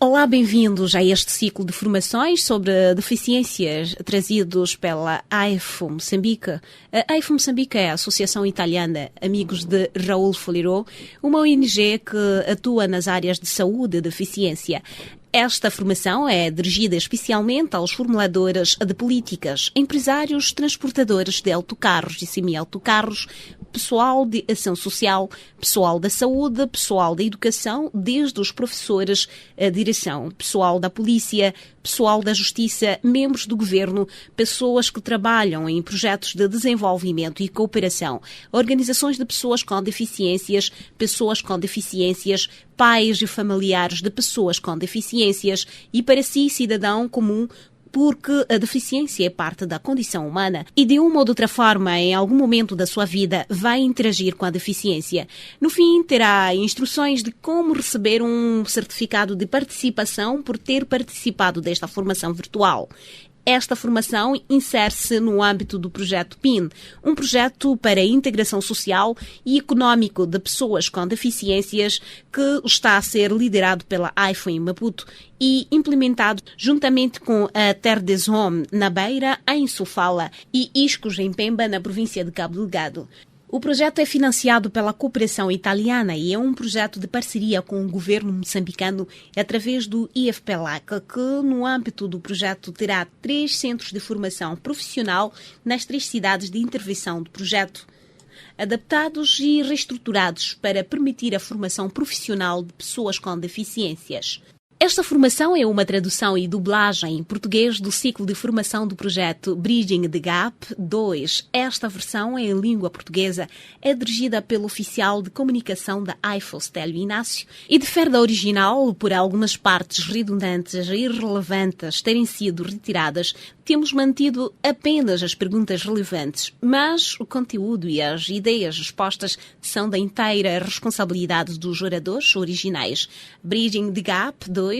Olá, bem-vindos a este ciclo de formações sobre deficiências trazidos pela AIFO Moçambique. A AIFO Moçambique é a Associação Italiana Amigos de Raul Foliró, uma ONG que atua nas áreas de saúde e deficiência. Esta formação é dirigida especialmente aos formuladores de políticas, empresários, transportadores de autocarros e semi-autocarros, pessoal de ação social, pessoal da saúde, pessoal da educação, desde os professores, a direção, pessoal da polícia, pessoal da justiça, membros do governo, pessoas que trabalham em projetos de desenvolvimento e cooperação, organizações de pessoas com deficiências, pais e familiares de pessoas com deficiências e, para si, cidadão comum, porque a deficiência é parte da condição humana e, de uma ou de outra forma, em algum momento da sua vida, vai interagir com a deficiência. No fim, terá instruções de como receber um certificado de participação por ter participado desta formação virtual. Esta formação insere-se no âmbito do projeto PIN, um projeto para a integração social e económico de pessoas com deficiências que está a ser liderado pela AIFO em Maputo e implementado juntamente com a Terre des Hommes na Beira, em Sofala, e Iscos em Pemba, na província de Cabo Delgado. O projeto é financiado pela cooperação italiana e é um projeto de parceria com o governo moçambicano através do IFPLAC, que no âmbito do projeto terá 3 centros de formação profissional nas 3 cidades de intervenção do projeto, adaptados e reestruturados para permitir a formação profissional de pessoas com deficiências. Esta formação é uma tradução e dublagem em português do ciclo de formação do projeto Bridging the Gap 2. Esta versão, em língua portuguesa, é dirigida pelo oficial de comunicação da AIFO, Stélio Inácio, e difere da original por algumas partes redundantes e irrelevantes terem sido retiradas. Temos mantido apenas as perguntas relevantes, mas o conteúdo e as ideias expostas são da inteira responsabilidade dos oradores originais. Bridging the Gap 2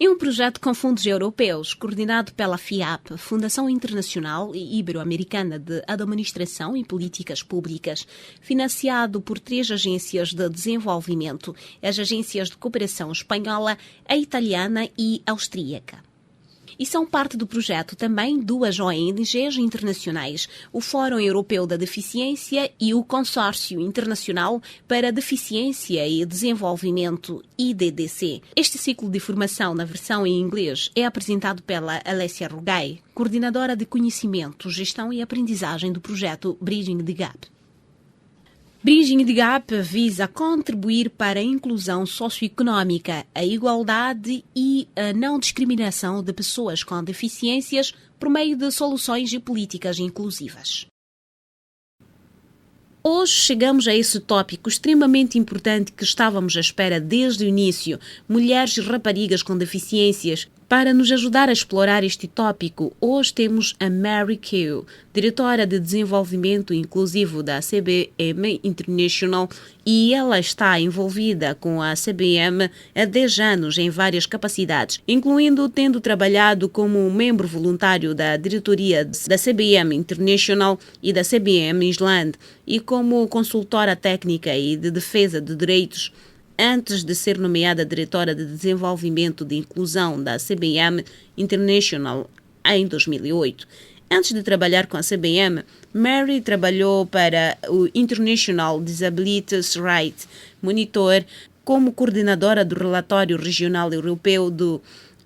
é um projeto com fundos europeus, coordenado pela FIAP, Fundação Internacional e Ibero-Americana de Administração e Políticas Públicas, financiado por 3 agências de desenvolvimento, as agências de cooperação espanhola, a italiana e austríaca. E são parte do projeto também 2 ONGs internacionais, o Fórum Europeu da Deficiência e o Consórcio Internacional para a Deficiência e Desenvolvimento, IDDC. Este ciclo de formação na versão em inglês é apresentado pela Alessia Rugai, coordenadora de conhecimento, gestão e aprendizagem do projeto Bridging the Gap. Bridging the Gap visa contribuir para a inclusão socioeconómica, a igualdade e a não discriminação de pessoas com deficiências por meio de soluções e políticas inclusivas. Hoje chegamos a esse tópico extremamente importante que estávamos à espera desde o início, mulheres e raparigas com deficiências. Para nos ajudar a explorar este tópico, hoje temos a Mary Kew, diretora de desenvolvimento inclusivo da CBM International, e ela está envolvida com a CBM há 10 anos em várias capacidades, incluindo tendo trabalhado como membro voluntário da diretoria da CBM International e da CBM Island e como consultora técnica e de defesa de direitos, antes de ser nomeada diretora de desenvolvimento de inclusão da CBM International em 2008. Antes de trabalhar com a CBM, Mary trabalhou para o International Disabilities Rights Monitor como coordenadora do Relatório Regional Europeu do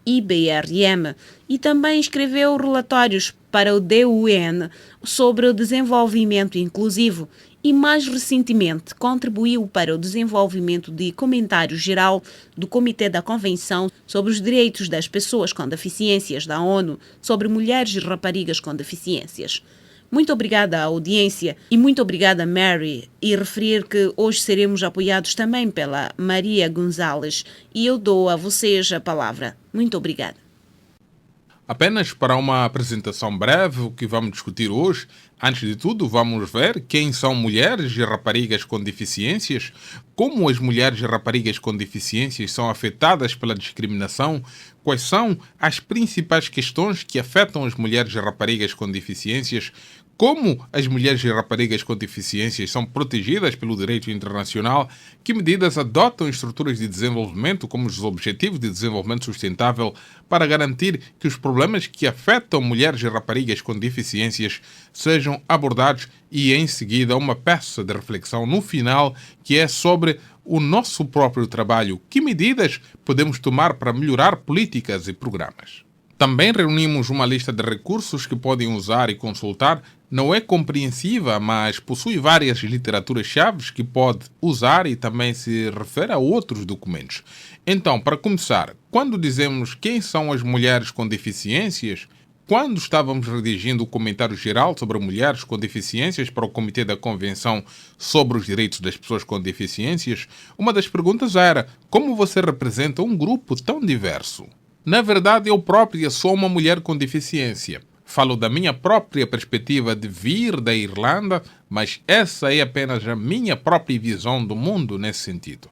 IBRM e também escreveu relatórios para o DUN sobre o desenvolvimento inclusivo e, mais recentemente, contribuiu para o desenvolvimento de comentário geral do Comitê da Convenção sobre os Direitos das Pessoas com Deficiências da ONU sobre mulheres e raparigas com deficiências. Muito obrigada à audiência e muito obrigada, Mary, e referir que hoje seremos apoiados também pela Maria Gonzalez e eu dou a vocês a palavra. Muito obrigada. Apenas para uma apresentação breve, o que vamos discutir hoje, antes de tudo, vamos ver quem são mulheres e raparigas com deficiências, como as mulheres e raparigas com deficiências são afetadas pela discriminação, quais são as principais questões que afetam as mulheres e raparigas com deficiências, como as mulheres e raparigas com deficiências são protegidas pelo direito internacional, que medidas adotam estruturas de desenvolvimento, como os Objetivos de Desenvolvimento Sustentável, para garantir que os problemas que afetam mulheres e raparigas com deficiências sejam abordados, e em seguida uma peça de reflexão no final que é sobre o nosso próprio trabalho. Que medidas podemos tomar para melhorar políticas e programas? Também reunimos uma lista de recursos que podem usar e consultar. Não é compreensiva, mas possui várias literaturas-chave que pode usar e também se refere a outros documentos. Então, para começar, quando dizemos quem são as mulheres com deficiências, quando estávamos redigindo o comentário geral sobre mulheres com deficiências para o Comitê da Convenção sobre os Direitos das Pessoas com Deficiências, uma das perguntas era: como você representa um grupo tão diverso? Na verdade, eu própria sou uma mulher com deficiência. Falo da minha própria perspectiva de vir da Irlanda, mas essa é apenas a minha própria visão do mundo nesse sentido.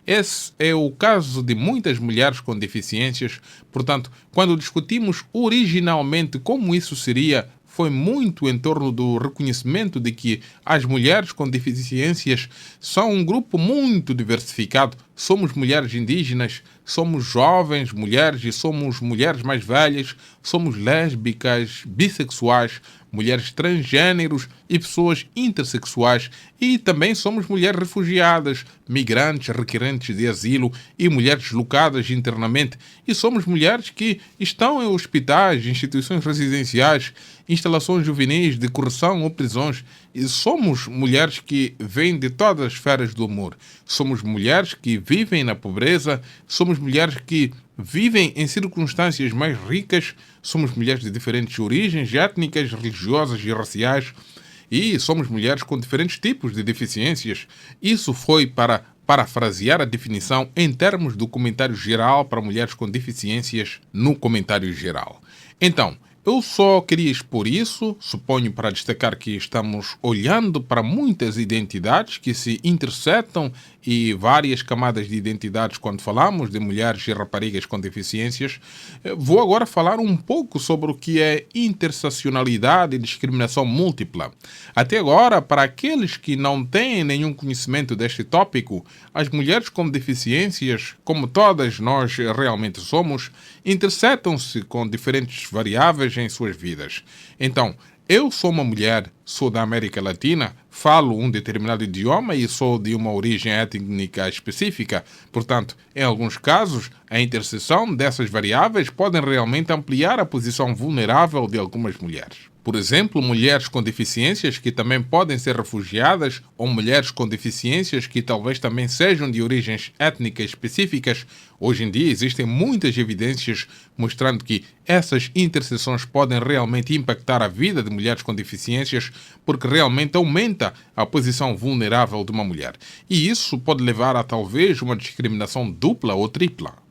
Esse é o caso de muitas mulheres com deficiências. Portanto, quando discutimos originalmente como isso seria, foi muito em torno do reconhecimento de que as mulheres com deficiências são um grupo muito diversificado. Somos mulheres indígenas, somos jovens mulheres e somos mulheres mais velhas, somos lésbicas, bissexuais, mulheres transgêneros e pessoas intersexuais, e também somos mulheres refugiadas, migrantes, requerentes de asilo e mulheres deslocadas internamente, e somos mulheres que estão em hospitais, instituições residenciais, instalações juvenis de correção ou prisões, e somos mulheres que vêm de todas as esferas do amor. Somos mulheres que vivem na pobreza, somos mulheres que vivem em circunstâncias mais ricas, somos mulheres de diferentes origens étnicas, religiosas e raciais, e somos mulheres com diferentes tipos de deficiências. Isso foi para parafrasear a definição em termos do comentário geral para mulheres com deficiências no comentário geral. Então, eu só queria expor isso, suponho, para destacar que estamos olhando para muitas identidades que se intersetam e várias camadas de identidades quando falamos de mulheres e raparigas com deficiências. Vou agora falar um pouco sobre o que é interseccionalidade e discriminação múltipla. Até agora, para aqueles que não têm nenhum conhecimento deste tópico, as mulheres com deficiências, como todas nós realmente somos, intersetam-se com diferentes variáveis em suas vidas. Então, eu sou uma mulher, sou da América Latina, falo um determinado idioma e sou de uma origem étnica específica. Portanto, em alguns casos, a interseção dessas variáveis podem realmente ampliar a posição vulnerável de algumas mulheres. Por exemplo, mulheres com deficiências que também podem ser refugiadas ou mulheres com deficiências que talvez também sejam de origens étnicas específicas. Hoje em dia existem muitas evidências mostrando que essas interseções podem realmente impactar a vida de mulheres com deficiências, porque realmente aumenta a posição vulnerável de uma mulher. E isso pode levar a talvez uma discriminação dupla ou tripla.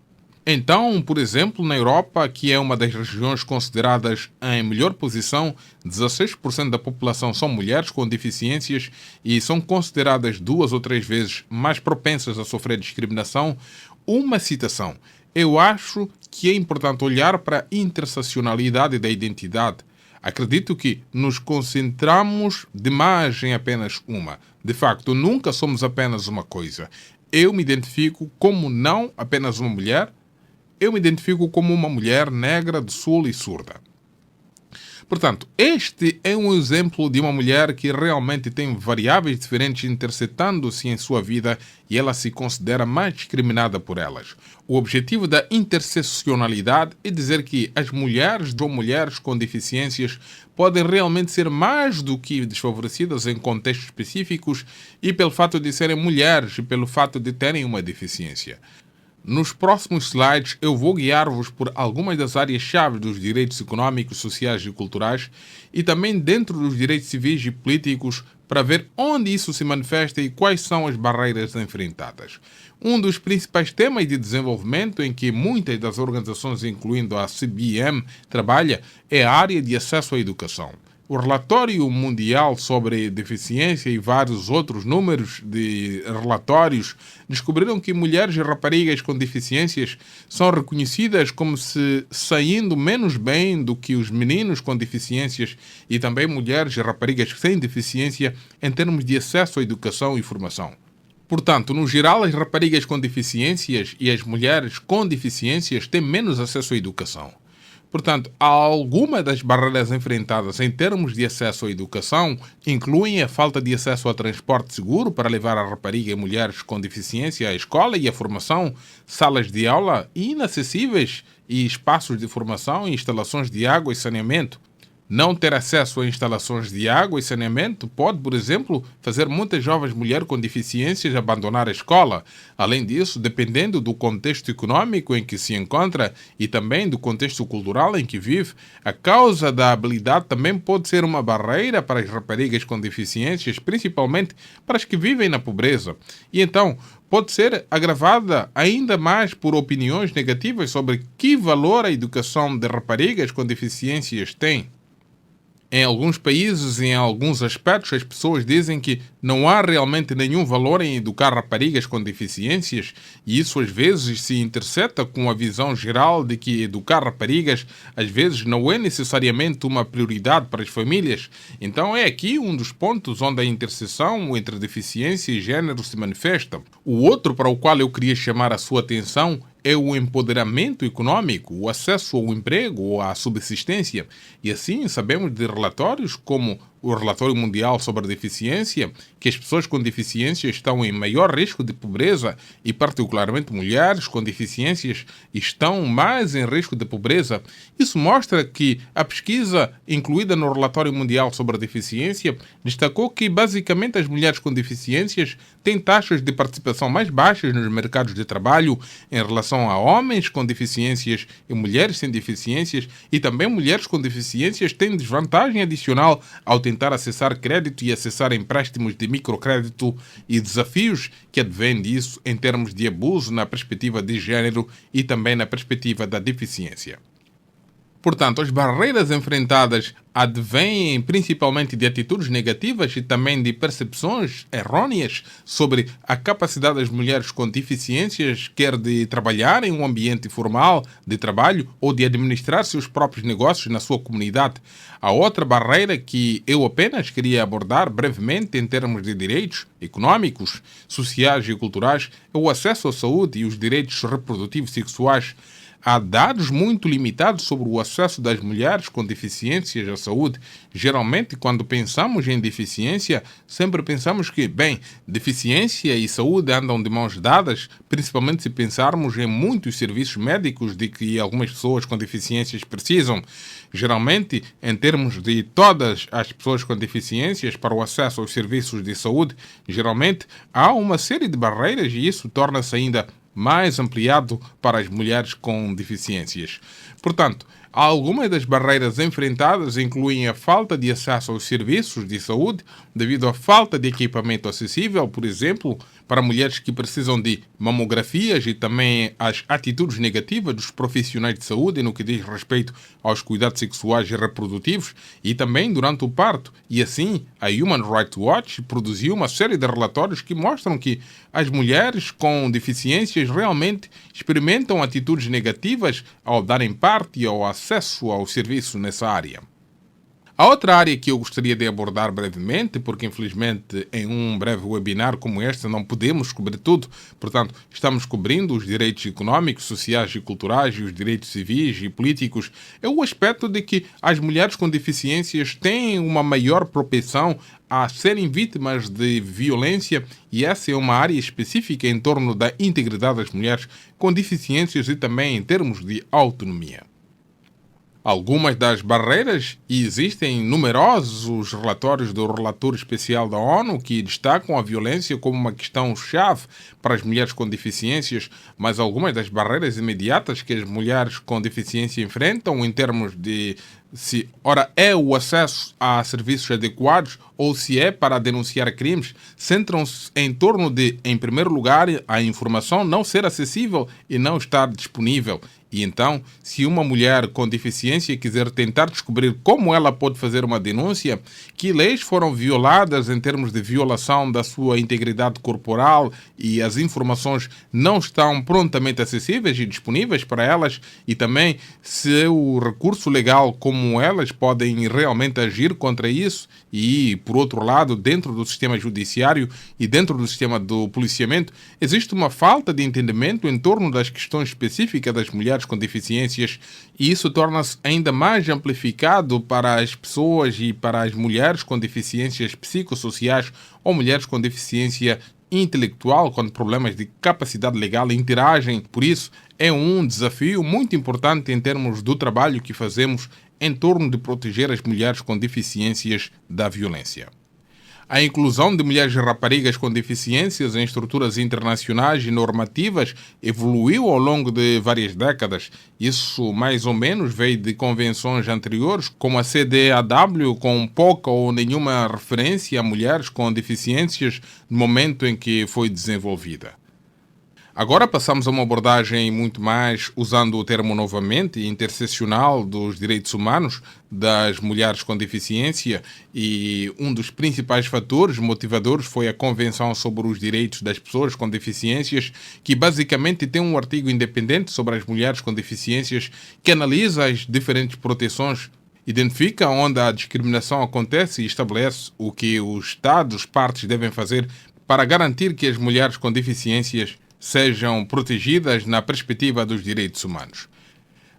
Então, por exemplo, na Europa, que é uma das regiões consideradas em melhor posição, 16% da população são mulheres com deficiências e são consideradas 2 ou 3 vezes mais propensas a sofrer discriminação. Uma citação: eu acho que é importante olhar para a interseccionalidade da identidade. Acredito que nos concentramos demais em apenas uma. De facto, nunca somos apenas uma coisa. Eu me identifico como não apenas uma mulher, eu me identifico como uma mulher negra do sul e surda. Portanto, este é um exemplo de uma mulher que realmente tem variáveis diferentes intersetando-se em sua vida e ela se considera mais discriminada por elas. O objetivo da interseccionalidade é dizer que as mulheres ou mulheres com deficiências podem realmente ser mais do que desfavorecidas em contextos específicos e pelo fato de serem mulheres e pelo fato de terem uma deficiência. Nos próximos slides eu vou guiar-vos por algumas das áreas-chave dos direitos econômicos, sociais e culturais e também dentro dos direitos civis e políticos para ver onde isso se manifesta e quais são as barreiras enfrentadas. Um dos principais temas de desenvolvimento em que muitas das organizações, incluindo a CBM, trabalha é a área de acesso à educação. O relatório mundial sobre deficiência e vários outros números de relatórios descobriram que mulheres e raparigas com deficiências são reconhecidas como se saindo menos bem do que os meninos com deficiências e também mulheres e raparigas sem deficiência em termos de acesso à educação e formação. Portanto, no geral, as raparigas com deficiências e as mulheres com deficiências têm menos acesso à educação. Portanto, algumas das barreiras enfrentadas em termos de acesso à educação incluem a falta de acesso a transporte seguro para levar a rapariga e mulheres com deficiência à escola e à formação, salas de aula inacessíveis e espaços de formação e instalações de água e saneamento. Não ter acesso a instalações de água e saneamento pode, por exemplo, fazer muitas jovens mulheres com deficiências abandonar a escola. Além disso, dependendo do contexto econômico em que se encontra e também do contexto cultural em que vive, a causa da habilidade também pode ser uma barreira para as raparigas com deficiências, principalmente para as que vivem na pobreza. E então, pode ser agravada ainda mais por opiniões negativas sobre que valor a educação de raparigas com deficiências tem. Em alguns países e em alguns aspectos, as pessoas dizem que não há realmente nenhum valor em educar raparigas com deficiências e isso às vezes se interseta com a visão geral de que educar raparigas às vezes não é necessariamente uma prioridade para as famílias. Então é aqui um dos pontos onde a interseção entre deficiência e género se manifesta. O outro para o qual eu queria chamar a sua atenção é o empoderamento econômico, o acesso ao emprego ou à subsistência. E assim sabemos de relatórios como o Relatório Mundial sobre a Deficiência, que as pessoas com deficiência estão em maior risco de pobreza e particularmente mulheres com deficiências estão mais em risco de pobreza. Isso mostra que a pesquisa incluída no Relatório Mundial sobre a Deficiência destacou que basicamente as mulheres com deficiências têm taxas de participação mais baixas nos mercados de trabalho em relação a homens com deficiências e mulheres sem deficiências e também mulheres com deficiências têm desvantagem adicional ao tentar acessar crédito e acessar empréstimos de microcrédito e desafios que advêm disso em termos de abuso na perspectiva de género e também na perspectiva da deficiência. Portanto, as barreiras enfrentadas advêm principalmente de atitudes negativas e também de percepções errôneas sobre a capacidade das mulheres com deficiências, quer de trabalhar em um ambiente formal de trabalho ou de administrar seus próprios negócios na sua comunidade. A outra barreira que eu apenas queria abordar brevemente em termos de direitos econômicos, sociais e culturais é o acesso à saúde e os direitos reprodutivos sexuais. Há dados muito limitados sobre o acesso das mulheres com deficiências à saúde. Geralmente, quando pensamos em deficiência, sempre pensamos que, deficiência e saúde andam de mãos dadas, principalmente se pensarmos em muitos serviços médicos de que algumas pessoas com deficiências precisam. Geralmente, em termos de todas as pessoas com deficiências para o acesso aos serviços de saúde, geralmente há uma série de barreiras e isso torna-se ainda mais ampliado para as mulheres com deficiências. Portanto, algumas das barreiras enfrentadas incluem a falta de acesso aos serviços de saúde devido à falta de equipamento acessível, por exemplo, para mulheres que precisam de mamografias e também as atitudes negativas dos profissionais de saúde no que diz respeito aos cuidados sexuais e reprodutivos e também durante o parto. E assim, a Human Rights Watch produziu uma série de relatórios que mostram que as mulheres com deficiências realmente experimentam atitudes negativas ao darem parte e ao acesso ao serviço nessa área. A outra área que eu gostaria de abordar brevemente, porque infelizmente em um breve webinar como este não podemos cobrir tudo, portanto estamos cobrindo os direitos econômicos, sociais e culturais e os direitos civis e políticos, é o aspecto de que as mulheres com deficiências têm uma maior propensão a serem vítimas de violência e essa é uma área específica em torno da integridade das mulheres com deficiências e também em termos de autonomia. Algumas das barreiras, e existem numerosos relatórios do Relator Especial da ONU que destacam a violência como uma questão-chave para as mulheres com deficiências, mas algumas das barreiras imediatas que as mulheres com deficiência enfrentam em termos de se, ora, é o acesso a serviços adequados ou se é para denunciar crimes, centram-se em torno de, em primeiro lugar, a informação não ser acessível e não estar disponível. E então, se uma mulher com deficiência quiser tentar descobrir como ela pode fazer uma denúncia, que leis foram violadas em termos de violação da sua integridade corporal e as informações não estão prontamente acessíveis e disponíveis para elas, e também se o recurso legal, como elas podem realmente agir contra isso, e, por outro lado, dentro do sistema judiciário e dentro do sistema do policiamento, existe uma falta de entendimento em torno das questões específicas das mulheres com deficiências, e isso torna-se ainda mais amplificado para as pessoas e para as mulheres com deficiências psicossociais ou mulheres com deficiência intelectual, quando problemas de capacidade legal interagem. Por isso, é um desafio muito importante em termos do trabalho que fazemos em torno de proteger as mulheres com deficiências da violência. A inclusão de mulheres e raparigas com deficiências em estruturas internacionais e normativas evoluiu ao longo de várias décadas. Isso, mais ou menos, veio de convenções anteriores, como a CEDAW, com pouca ou nenhuma referência a mulheres com deficiências no momento em que foi desenvolvida. Agora passamos a uma abordagem muito mais, usando o termo novamente, interseccional dos direitos humanos das mulheres com deficiência, e um dos principais fatores motivadores foi a Convenção sobre os Direitos das Pessoas com Deficiências, que basicamente tem um artigo independente sobre as mulheres com deficiências que analisa as diferentes proteções, identifica onde a discriminação acontece e estabelece o que os Estados partes devem fazer para garantir que as mulheres com deficiências sejam protegidas na perspectiva dos direitos humanos.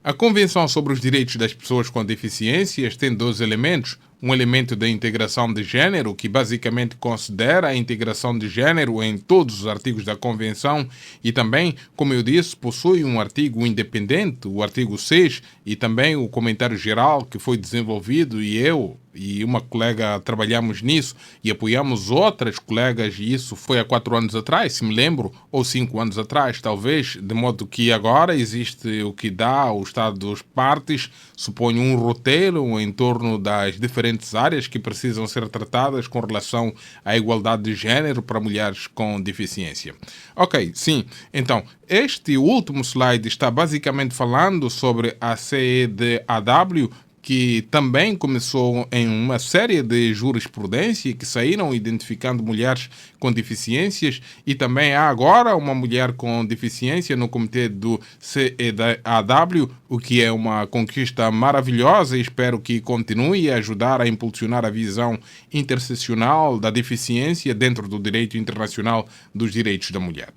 A Convenção sobre os Direitos das Pessoas com Deficiências tem dois elementos. Um elemento da integração de género, que basicamente considera a integração de género em todos os artigos da Convenção, e também, como eu disse, possui um artigo independente, o artigo 6, e também o comentário geral que foi desenvolvido, e eu e uma colega trabalhamos nisso e apoiamos outras colegas, e isso foi há 4 anos atrás, se me lembro, ou 5 anos atrás, talvez, de modo que agora existe o que dá ao Estado das partes, suponho um roteiro em torno das diferentes áreas que precisam ser tratadas com relação à igualdade de género para mulheres com deficiência. Ok, sim. Então, este último slide está basicamente falando sobre a CEDAW, que também começou em uma série de jurisprudência que saíram identificando mulheres com deficiências, e também há agora uma mulher com deficiência no comitê do CEDAW, o que é uma conquista maravilhosa, e espero que continue a ajudar a impulsionar a visão interseccional da deficiência dentro do direito internacional dos direitos da mulher.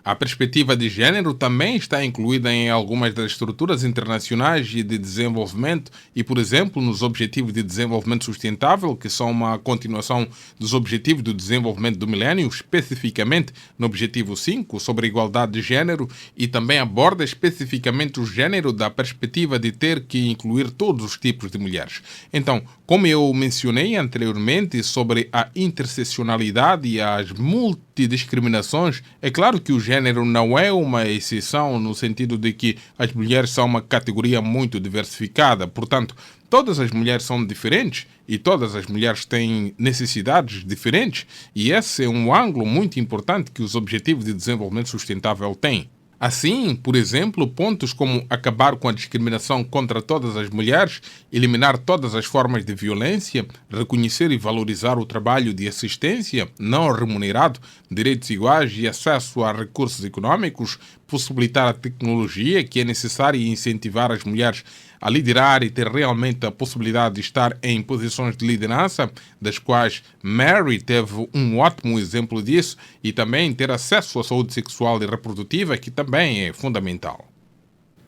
A perspectiva de género também está incluída em algumas das estruturas internacionais e de desenvolvimento e, por exemplo, nos Objetivos de Desenvolvimento Sustentável, que são uma continuação dos Objetivos do Desenvolvimento do Milénio, especificamente no Objetivo 5, sobre a igualdade de género, e também aborda especificamente o género da perspectiva de ter que incluir todos os tipos de mulheres. Então, como eu mencionei anteriormente sobre a interseccionalidade e as multidiscriminações, é claro que o género não é uma exceção no sentido de que as mulheres são uma categoria muito diversificada. Portanto, todas as mulheres são diferentes e todas as mulheres têm necessidades diferentes, e esse é um ângulo muito importante que os Objetivos de Desenvolvimento Sustentável têm. Assim, por exemplo, pontos como acabar com a discriminação contra todas as mulheres, eliminar todas as formas de violência, reconhecer e valorizar o trabalho de assistência não remunerado, direitos iguais e acesso a recursos econômicos, possibilitar a tecnologia que é necessária e incentivar as mulheres a liderar e ter realmente a possibilidade de estar em posições de liderança, das quais Mary teve um ótimo exemplo disso, e também ter acesso à saúde sexual e reprodutiva, que também é fundamental.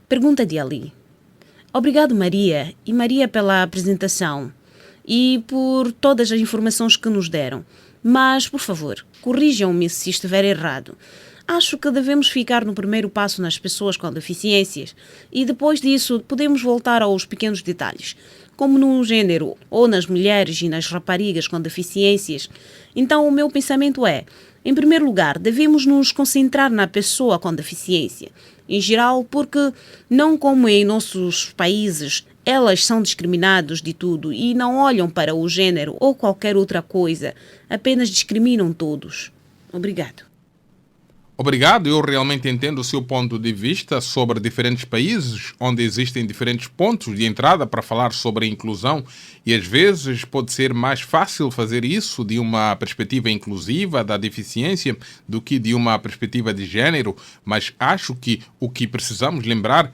Pergunta de Ali. Obrigado, Maria, e Maria pela apresentação e por todas as informações que nos deram. Mas, por favor, corrijam-me se estiver errado. Acho que devemos ficar no primeiro passo nas pessoas com deficiências e depois disso podemos voltar aos pequenos detalhes, como no gênero ou nas mulheres e nas raparigas com deficiências. Então o meu pensamento é, em primeiro lugar, devemos nos concentrar na pessoa com deficiência, em geral, porque não como em nossos países elas são discriminadas de tudo e não olham para o género ou qualquer outra coisa, apenas discriminam todos. Obrigado. Obrigado, eu realmente entendo o seu ponto de vista sobre diferentes países, onde existem diferentes pontos de entrada para falar sobre a inclusão e às vezes pode ser mais fácil fazer isso de uma perspectiva inclusiva da deficiência do que de uma perspectiva de género, mas acho que o que precisamos lembrar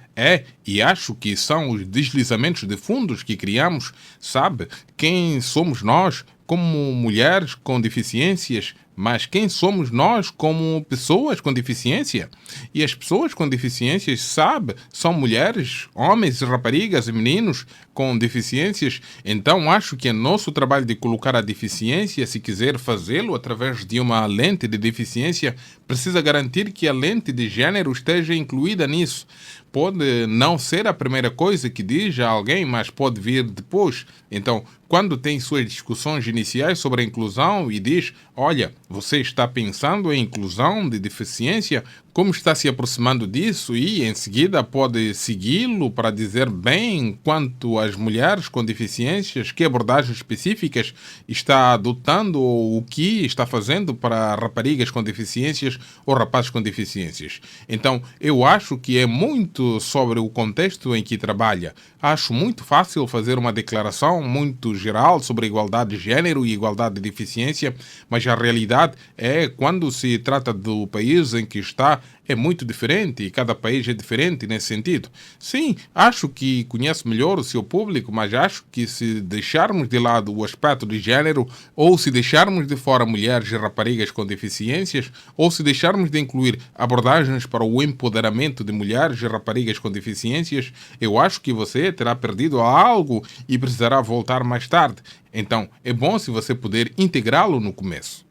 e acho que são os deslizamentos de fundos que criamos, sabe? Quem somos nós como mulheres com deficiências, mas quem somos nós como pessoas com deficiência? E as pessoas com deficiências, sabe, são mulheres, homens, raparigas e meninos com deficiências. Então acho que é nosso trabalho de colocar a deficiência, se quiser fazê-lo através de uma lente de deficiência, precisa garantir que a lente de género esteja incluída nisso. Pode não ser a primeira coisa que diz a alguém, mas pode vir depois. Então, quando tem suas discussões iniciais sobre a inclusão e diz, olha, você está pensando em inclusão de deficiência, como está se aproximando disso e, em seguida, pode segui-lo para dizer bem quanto às mulheres com deficiências, que abordagens específicas está adotando ou o que está fazendo para raparigas com deficiências ou rapazes com deficiências. Então, eu acho que é muito sobre o contexto em que trabalha. Acho muito fácil fazer uma declaração muito geral sobre a igualdade de género e igualdade de deficiência, mas a realidade é quando se trata do país em que está, é muito diferente e cada país é diferente nesse sentido. Sim, acho que conheço melhor o seu público, mas acho que se deixarmos de lado o aspecto de género, ou se deixarmos de fora mulheres e raparigas com deficiências, ou se deixarmos de incluir abordagens para o empoderamento de mulheres e raparigas com deficiências, eu acho que você terá perdido algo e precisará voltar mais tarde. Então, é bom se você puder integrá-lo no começo.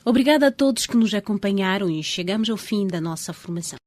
Obrigada a todos que nos acompanharam e chegamos ao fim da nossa formação.